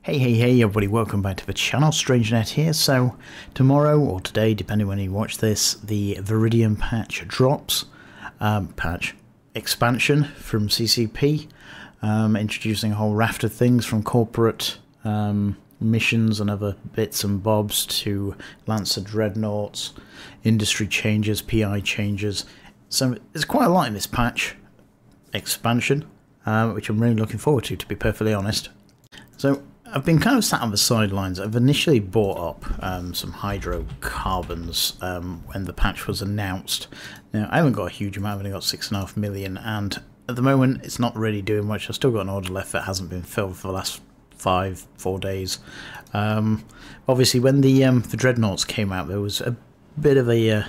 Hey everybody, welcome back to the channel, StrangeNet here. So tomorrow or today, depending when you watch this, the Viridian patch drops. Expansion from CCP, introducing a whole raft of things from corporate missions and other bits and bobs to Lancer Dreadnoughts, industry changes, PI changes. So there's quite a lot in this patch expansion, which I'm really looking forward to be perfectly honest. So I've been kind of sat on the sidelines. I've initially bought up some hydrocarbons when the patch was announced. Now, I haven't got a huge amount, I've only got 6.5 million, and at the moment it's not really doing much. I've still got an order left that hasn't been filled for the last 4 days. Obviously, when the Dreadnoughts came out, there was a bit of a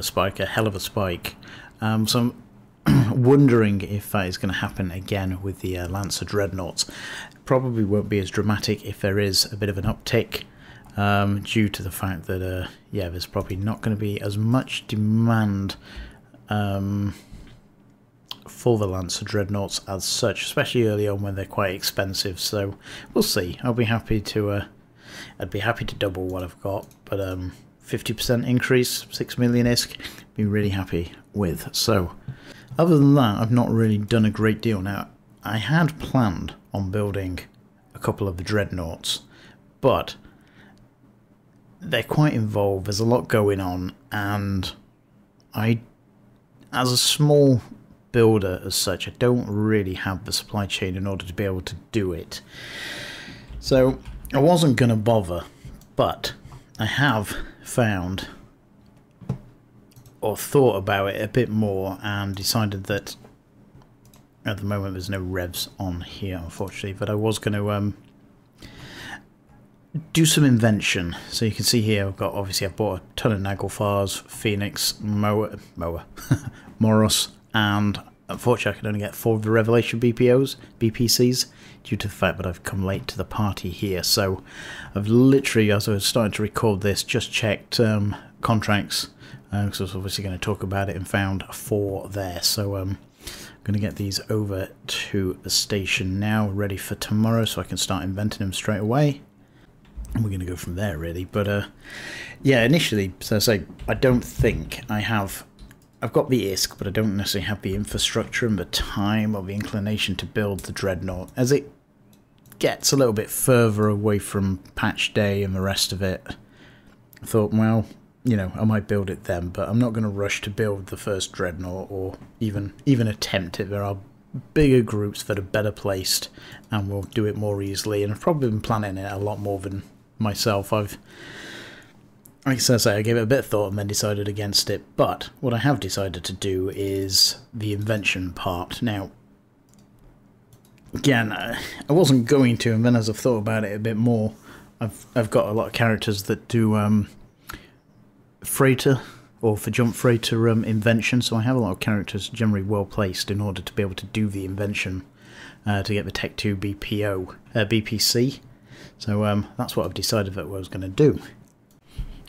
spike, a hell of a spike. So I'm wondering if that is going to happen again with the Lancer Dreadnoughts. Probably won't be as dramatic if there is a bit of an uptick, due to the fact that yeah, there's probably not going to be as much demand for the Lancer Dreadnoughts as such, especially early on when they're quite expensive. So we'll see. I'll be happy to I'd be happy to double what I've got, but 50% increase, 6 million ISK, be really happy with. So other than that, I've not really done a great deal. Now, I had planned on building a couple of the Dreadnoughts, but they're quite involved, there's a lot going on, and I, as a small builder as such, I don't really have the supply chain in order to be able to do it. So I wasn't going to bother, but I have found or thought about it a bit more and decided that at the moment there's no revs on here, unfortunately, but I was going to do some invention. So you can see here I've bought a ton of Naglfars, Phoenix, Moros, and unfortunately I can only get 4 of the Revelation BPCs, due to the fact that I've come late to the party here. So I've literally, as I was starting to record this, just checked contracts, because I was obviously going to talk about it, and found 4 there. So I'm going to get these over to the station now, ready for tomorrow, so I can start inventing them straight away. And we're going to go from there, really. But yeah, initially, so I say, I don't think I have. I've got the ISK, but I don't necessarily have the infrastructure and the time or the inclination to build the Dreadnought. As it gets a little bit further away from patch day and the rest of it, I thought, well, you know, I might build it then, but I'm not going to rush to build the first Dreadnought or even attempt it. There are bigger groups that are better placed and will do it more easily, and I've probably been planning it a lot more than myself. Like I say, I gave it a bit of thought and then decided against it, but what I have decided to do is the invention part. Now, again, I wasn't going to, and then as I've thought about it a bit more, I've got a lot of characters that do freighter or for jump freighter invention, so I have a lot of characters generally well placed in order to be able to do the invention to get the Tech 2 BPC. So that's what I've decided that I was going to do.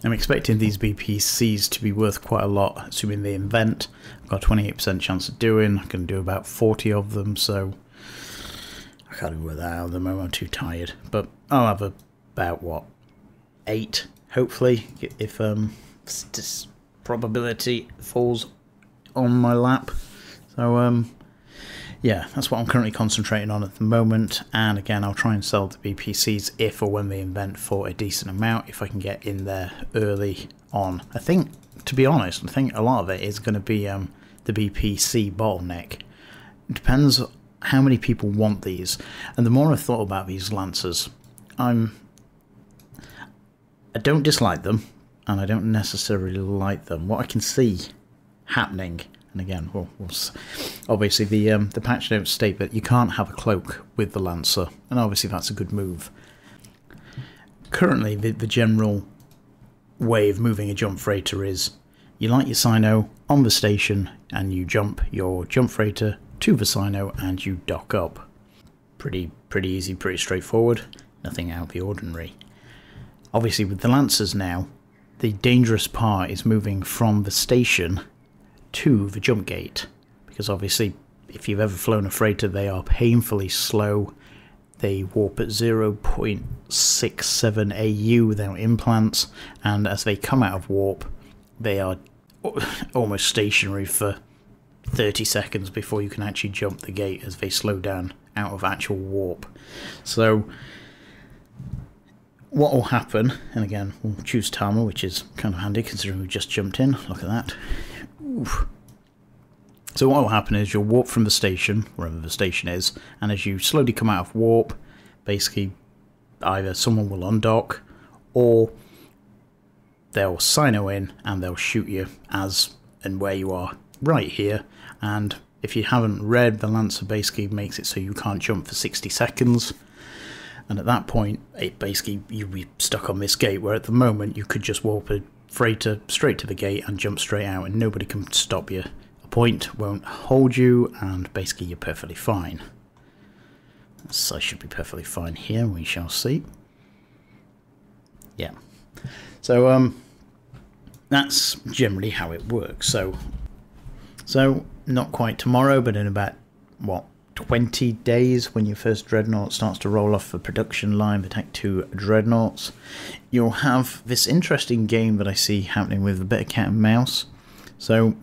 I'm expecting these BPCs to be worth quite a lot, assuming they invent. I've got a 28% chance of doing. I can do about 40 of them, so I can't even work that out at the moment. I'm too tired, but I'll have about what, 8 hopefully, if this probability falls on my lap. So yeah, that's what I'm currently concentrating on at the moment, and again, I'll try and sell the BPCs if or when they invent for a decent amount, if I can get in there early on. I think, to be honest, I think a lot of it is going to be the BPC bottleneck. It depends how many people want these, and the more I've thought about these Lancers, I don't dislike them, and I don't necessarily like them. What I can see happening, and again, obviously the patch notes state that you can't have a cloak with the Lancer, and obviously that's a good move. Currently, the general way of moving a jump freighter is you light your Sino on the station, and you jump your jump freighter to the Sino, and you dock up. Pretty easy, pretty straightforward, nothing out of the ordinary. Obviously, with the Lancers now, the dangerous part is moving from the station to the jump gate, because obviously if you've ever flown a freighter, they are painfully slow They warp at 0.67 AU without implants, and as they come out of warp, they are almost stationary for 30 seconds before you can actually jump the gate as they slow down out of actual warp. So what will happen, and again we'll choose timer, which is kind of handy considering we just jumped in. Look at that. Oof. So what will happen is you'll warp from the station, wherever the station is, and as you slowly come out of warp, basically either someone will undock or they'll sino in and they'll shoot you as and where you are right here. And if you haven't read, the Lancer basically makes it so you can't jump for 60 seconds. And at that point, it basically, you'll be stuck on this gate, where at the moment you could just warp a freighter straight to the gate and jump straight out and nobody can stop you. A point won't hold you and basically you're perfectly fine. So I should be perfectly fine here, we shall see. Yeah. So that's generally how it works. So not quite tomorrow, but in about, what, 20 days, when your first Dreadnought starts to roll off the production line, the Tech 2 Dreadnoughts, you'll have this interesting game that I see happening with a bit of cat and mouse. So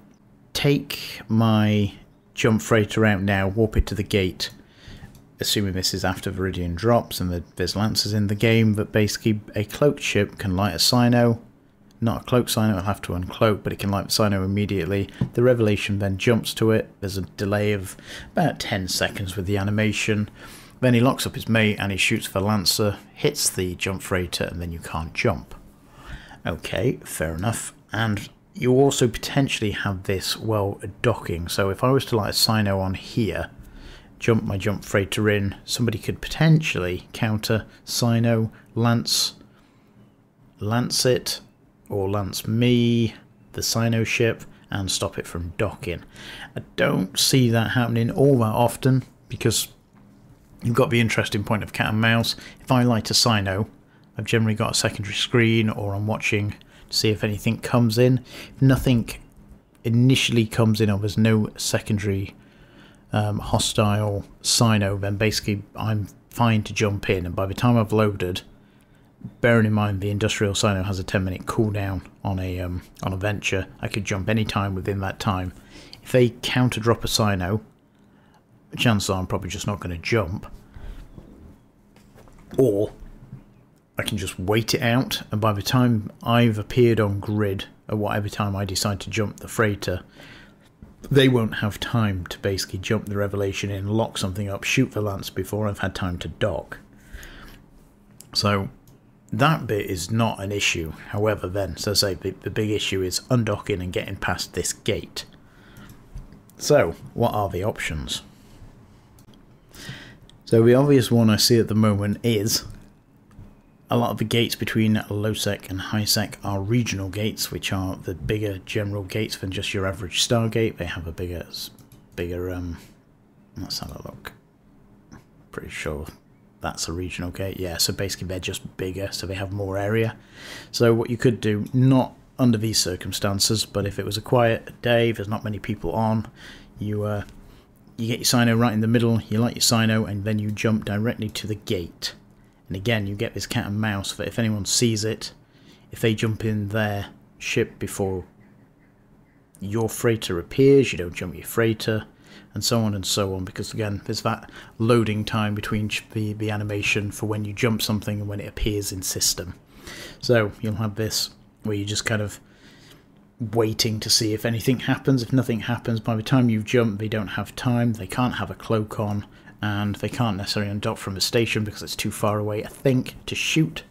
take my jump freighter out now, warp it to the gate, assuming this is after Viridian drops and there's Lancers in the game, but basically a cloaked ship can light a Sino. Not a cloak Sino, it'll have to uncloak, but it can light the Sino immediately. The Revelation then jumps to it. There's a delay of about 10 seconds with the animation. Then he locks up his mate and he shoots the Lancer, hits the jump freighter, and then you can't jump. Okay, fair enough. And you also potentially have this, well, docking. So if I was to light a Sino on here, jump my jump freighter in, somebody could potentially counter Sino, lance it, or lance me, the Sino ship, and stop it from docking. I don't see that happening all that often, because you've got the interesting point of cat and mouse. If I light a Sino, I've generally got a secondary screen, or I'm watching to see if anything comes in. If nothing initially comes in, or there's no secondary hostile Sino, then basically I'm fine to jump in, and by the time I've loaded, bearing in mind the industrial Sino has a 10-minute cooldown on a venture, I could jump any time within that time. If they counter drop a Sino, chances are I'm probably just not going to jump, or I can just wait it out, and by the time I've appeared on grid, or whatever time I decide to jump the freighter, they won't have time to basically jump the Revelation in, lock something up, shoot the Lance before I've had time to dock. So that bit is not an issue. However, then, so I say, the big issue is undocking and getting past this gate. So, what are the options? So the obvious one I see at the moment is a lot of the gates between low sec and high sec are regional gates, which are the bigger general gates than just your average Stargate. They have a bigger let's have a look. Pretty sure that's a regional gate. Yeah, so basically they're just bigger, so they have more area. So what you could do, not under these circumstances, but if it was a quiet day, there's not many people on, you get your Sino right in the middle, you light your Sino, and then you jump directly to the gate. And again, you get this cat and mouse that if anyone sees it, if they jump in their ship before your freighter appears, you don't jump your freighter, and so on and so on, because again, there's that loading time between the animation for when you jump something and when it appears in system. So you'll have this where you're just kind of waiting to see if anything happens. If nothing happens, by the time you've jumped, they don't have time, they can't have a cloak on, and they can't necessarily undock from the station because it's too far away, I think, to shoot.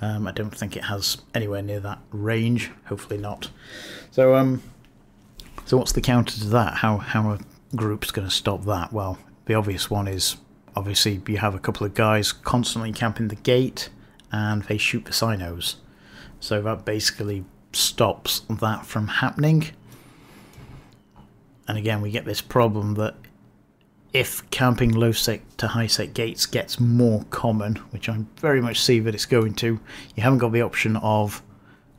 I don't think it has anywhere near that range, hopefully not. So what's the counter to that? How are groups going to stop that? Well, the obvious one is, obviously, you have a couple of guys constantly camping the gate, and they shoot the Sinos. So that basically stops that from happening. And again, we get this problem that if camping low sec to high sec gates gets more common, which I very much see that it's going to, you haven't got the option of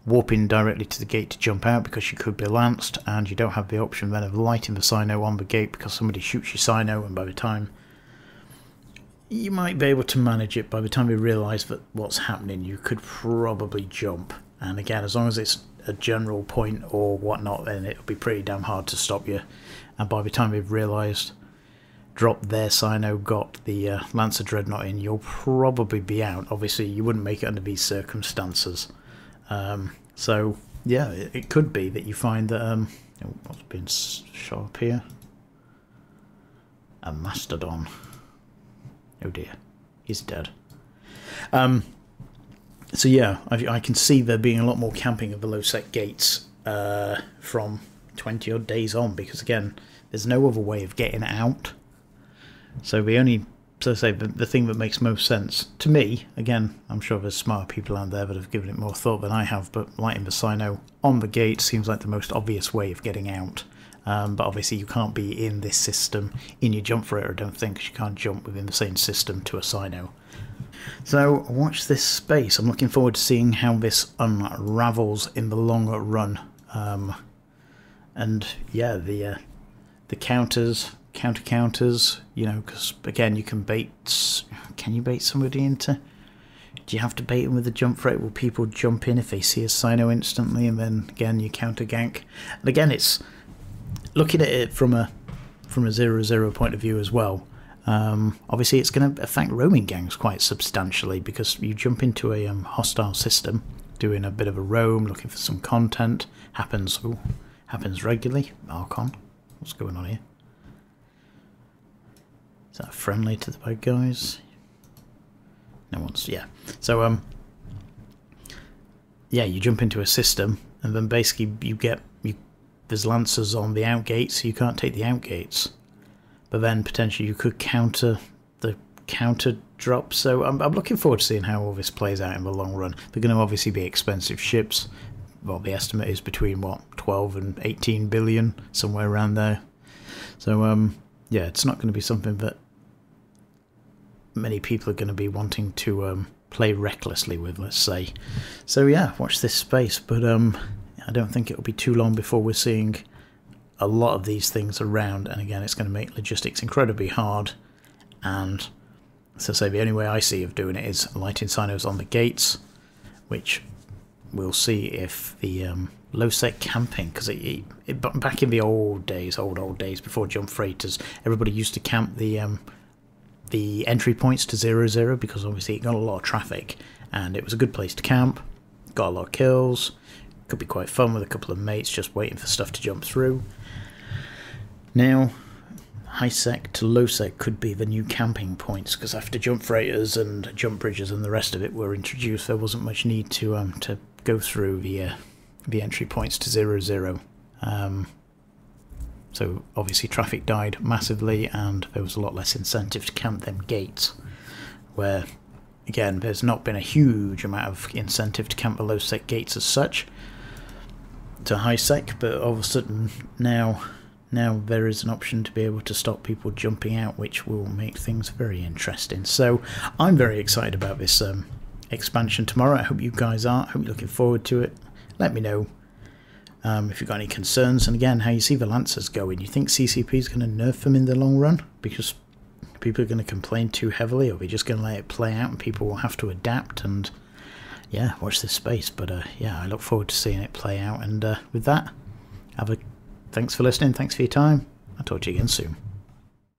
warping directly to the gate to jump out because you could be lanced, and you don't have the option then of lighting the Sino on the gate because somebody shoots your Sino, and by the time you might be able to manage it. By the time you realise that what's happening, you could probably jump. And again, as long as it's a general point or whatnot, then it'll be pretty damn hard to stop you. And by the time you've realised, dropped their Sino, got the Lancer Dreadnought in, you'll probably be out. Obviously, you wouldn't make it under these circumstances. So, yeah, it could be that you find that... what's been shot up here? A Mastodon. Oh dear, he's dead. So yeah, I can see there being a lot more camping of the low-sec gates from 20 odd days on, because again, there's no other way of getting out. So the only, so to say, the thing that makes most sense to me, again, I'm sure there's smarter people out there that have given it more thought than I have, but lighting the Sino on the gate seems like the most obvious way of getting out. But obviously you can't be in this system in your jump freighter, I don't think, because you can't jump within the same system to a Sino. So watch this space. I'm looking forward to seeing how this unravels in the long run. And yeah, the counters, you know, because again, you can bait. Can you bait somebody into? Do you have to bait them with a jump freighter? Will people jump in if they see a Sino instantly, and then again you counter gank? And again, it's looking at it from a 0-0 point of view as well. Obviously, it's going to affect roaming gangs quite substantially, because you jump into a hostile system, doing a bit of a roam, looking for some content. Happens regularly. Archon, what's going on here? Is that friendly to the bad guys? No one's, yeah. So yeah, you jump into a system, and then basically there's lancers on the out gates, so you can't take the out gates. But then potentially you could counter the counter drop. So I'm looking forward to seeing how all this plays out in the long run. They're going to obviously be expensive ships. Well, the estimate is between, what, 12 and 18 billion, somewhere around there. So, yeah, it's not going to be something that many people are going to be wanting to play recklessly with, let's say. So, yeah, watch this space. But I don't think it'll be too long before we're seeing a lot of these things around, and again, it's going to make logistics incredibly hard. And so, say the only way I see of doing it is lighting Sinos on the gates, which we'll see if the low-sec camping, because back in the old days before jump freighters, everybody used to camp the entry points to 0-0, because obviously it got a lot of traffic, and it was a good place to camp, got a lot of kills, could be quite fun with a couple of mates just waiting for stuff to jump through. Now, high-sec to low-sec could be the new camping points, because after jump freighters and jump bridges and the rest of it were introduced, there wasn't much need to go through the entry points to 0-0. So obviously traffic died massively, and there was a lot less incentive to camp them gates, where again there's not been a huge amount of incentive to camp the low-sec gates as such to high-sec, but all of a sudden now there is an option to be able to stop people jumping out, which will make things very interesting. So I'm very excited about this expansion tomorrow. I hope you guys are. I hope you're looking forward to it. Let me know if you've got any concerns, and again, how you see the Lancers going. You think CCP is going to nerf them in the long run because people are going to complain too heavily, or are we just going to let it play out and people will have to adapt? And yeah, watch this space. But yeah, I look forward to seeing it play out. And with that, thanks for listening, thanks for your time. I'll talk to you again soon.